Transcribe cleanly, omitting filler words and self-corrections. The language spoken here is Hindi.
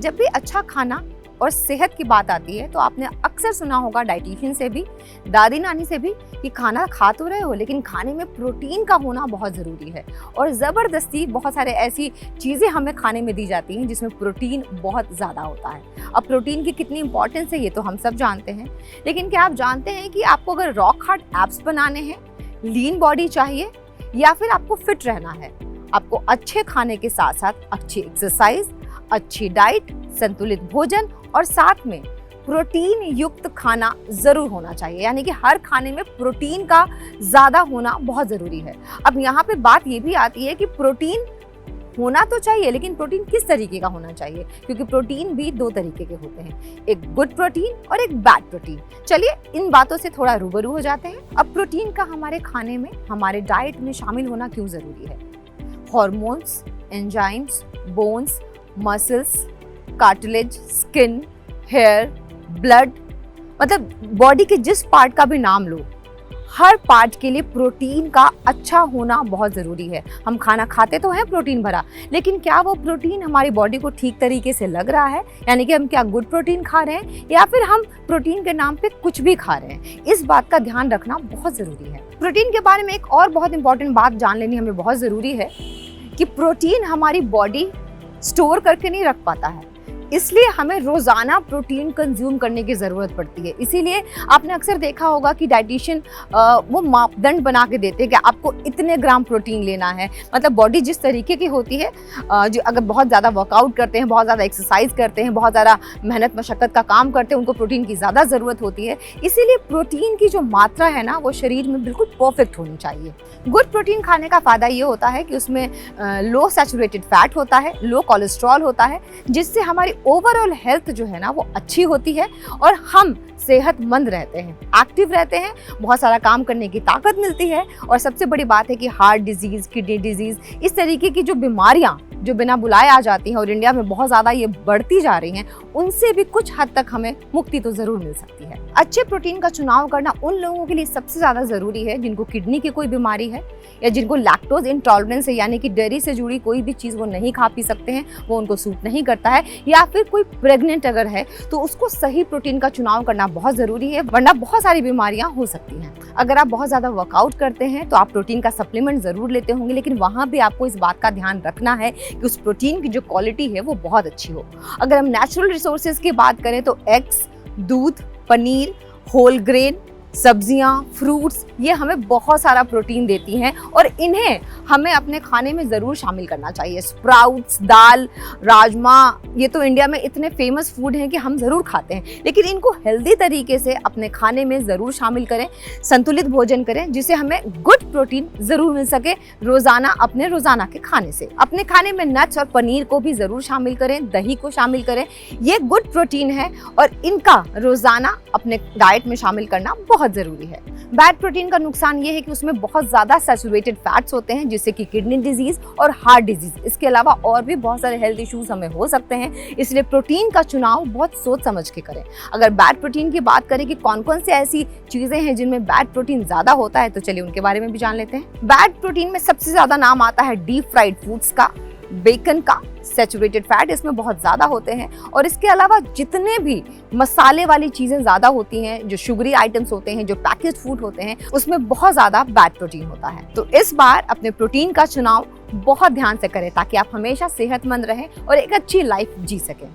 जब भी अच्छा खाना और सेहत की बात आती है तो आपने अक्सर सुना होगा डाइटिशियन से भी, दादी नानी से भी, कि खाना खा तो रहे हो लेकिन खाने में प्रोटीन का होना बहुत ज़रूरी है। और ज़बरदस्ती बहुत सारे ऐसी चीज़ें हमें खाने में दी जाती हैं जिसमें प्रोटीन बहुत ज़्यादा होता है। अब प्रोटीन की कितनी इंपॉर्टेंस है ये तो हम सब जानते हैं, लेकिन क्या आप जानते हैं कि आपको अगर रॉक हार्ड एब्स बनाने हैं, लीन बॉडी चाहिए या फिर आपको फिट रहना है, आपको अच्छे खाने के साथ साथ अच्छी एक्सरसाइज, अच्छी डाइट, संतुलित भोजन और साथ में प्रोटीन युक्त खाना ज़रूर होना चाहिए। यानी कि हर खाने में प्रोटीन का ज़्यादा होना बहुत ज़रूरी है। अब यहाँ पे बात ये भी आती है कि प्रोटीन होना तो चाहिए, लेकिन प्रोटीन किस तरीके का होना चाहिए, क्योंकि प्रोटीन भी दो तरीके के होते हैं, एक गुड प्रोटीन और एक बैड प्रोटीन। चलिए इन बातों से थोड़ा रूबरू हो जाते हैं। अब प्रोटीन का हमारे खाने में, हमारे डाइट में शामिल होना क्यों ज़रूरी है? Hormones, enzymes, bones, muscles, cartilage, skin, hair, blood, मतलब बॉडी के जिस पार्ट का भी नाम लो, हर पार्ट के लिए प्रोटीन का अच्छा होना बहुत ज़रूरी है। हम खाना खाते तो हैं प्रोटीन भरा, लेकिन क्या वो प्रोटीन हमारी बॉडी को ठीक तरीके से लग रहा है? यानी कि हम क्या गुड प्रोटीन खा रहे हैं या फिर हम प्रोटीन के नाम पे कुछ भी खा रहे हैं? इस बात का ध्यान रखना बहुत ज़रूरी है। प्रोटीन के बारे में एक और बहुत इंपॉर्टेंट बात जान लेनी हमें बहुत ज़रूरी है कि प्रोटीन हमारी बॉडी स्टोर करके नहीं रख पाता है, इसलिए हमें रोज़ाना प्रोटीन कंज्यूम करने की ज़रूरत पड़ती है। इसीलिए आपने अक्सर देखा होगा कि डाइटिशियन वो मापदंड बना के देते हैं कि आपको इतने ग्राम प्रोटीन लेना है। मतलब बॉडी जिस तरीके की होती है, जो अगर बहुत ज़्यादा वर्कआउट करते हैं, बहुत ज़्यादा एक्सरसाइज करते हैं, बहुत ज़्यादा मेहनत मशक्क़त का काम करते हैं, उनको प्रोटीन की ज़्यादा ज़रूरत होती है। इसीलिए प्रोटीन की जो मात्रा है ना, वो शरीर में बिल्कुल परफेक्ट होनी चाहिए। गुड प्रोटीन खाने का फ़ायदा ये होता है कि उसमें लो सैचुरेटेड फैट होता है, लो कोलेस्ट्रॉल होता है, जिससे हमारी ओवरऑल हेल्थ जो है ना वो अच्छी होती है और हम सेहतमंद रहते हैं, एक्टिव रहते हैं, बहुत सारा काम करने की ताकत मिलती है। और सबसे बड़ी बात है कि हार्ट डिजीज़, किडनी डिजीज़, इस तरीके की जो बीमारियां जो बिना बुलाए आ जाती हैं और इंडिया में बहुत ज़्यादा ये बढ़ती जा रही हैं, उनसे भी कुछ हद तक हमें मुक्ति तो ज़रूर मिल सकती है। अच्छे प्रोटीन का चुनाव करना उन लोगों के लिए सबसे ज़्यादा ज़रूरी है जिनको किडनी की कोई बीमारी है या जिनको लैक्टोज इंटॉलरेंस है, यानी कि डेयरी से जुड़ी कोई भी चीज़ वो नहीं खा पी सकते हैं, वो उनको सूट नहीं करता है, या फिर कोई प्रेग्नेंट अगर है तो उसको सही प्रोटीन का चुनाव करना बहुत ज़रूरी है, वरना बहुत सारी बीमारियां हो सकती हैं। अगर आप बहुत ज़्यादा वर्कआउट करते हैं तो आप प्रोटीन का सप्लीमेंट ज़रूर लेते होंगे, लेकिन वहाँ भी आपको इस बात का ध्यान रखना है कि उस प्रोटीन की जो क्वालिटी है वो बहुत अच्छी हो। अगर हम नेचुरल रिसोर्सेज की बात करें तो एग्स, दूध, पनीर, होल ग्रेन, सब्जियां, फ्रूट्स, ये हमें बहुत सारा प्रोटीन देती हैं और इन्हें हमें अपने खाने में ज़रूर शामिल करना चाहिए। स्प्राउट्स, दाल, राजमा, ये तो इंडिया में इतने फेमस फूड हैं कि हम ज़रूर खाते हैं, लेकिन इनको हेल्दी तरीके से अपने खाने में ज़रूर शामिल करें, संतुलित भोजन करें जिससे हमें गुड प्रोटीन ज़रूर मिल सके रोज़ाना अपने रोज़ाना के खाने से। अपने खाने में नट्स और पनीर को भी ज़रूर शामिल करें, दही को शामिल करें, ये गुड प्रोटीन है और इनका रोज़ाना अपने डाइट में शामिल करना बहुत जरूरी है। बैड प्रोटीन का नुकसान ये है कि उसमें बहुत ज्यादा सैचुरेटेड फैट्स होते हैं जिससे कि किडनी डिजीज और हार्ट डिजीज, इसके अलावा और भी बहुत सारे हेल्थ इश्यूज हमें हो सकते हैं। इसलिए प्रोटीन का चुनाव बहुत सोच समझ के करें। अगर बैड प्रोटीन की बात करें कि कौन कौन सी ऐसी चीजें हैं जिनमें बैड प्रोटीन ज्यादा होता है, तो चलिए उनके बारे में भी जान लेते हैं। बैड प्रोटीन में सबसे ज्यादा नाम आता है डीप फ्राइड फूड्स का, बेकन का, सैचुरेटेड फैट इसमें बहुत ज़्यादा होते हैं, और इसके अलावा जितने भी मसाले वाली चीज़ें ज़्यादा होती हैं, जो शुगरी आइटम्स होते हैं, जो पैकेज्ड फूड होते हैं, उसमें बहुत ज़्यादा बैड प्रोटीन होता है। तो इस बार अपने प्रोटीन का चुनाव बहुत ध्यान से करें ताकि आप हमेशा सेहतमंद रहें और एक अच्छी लाइफ जी सकें।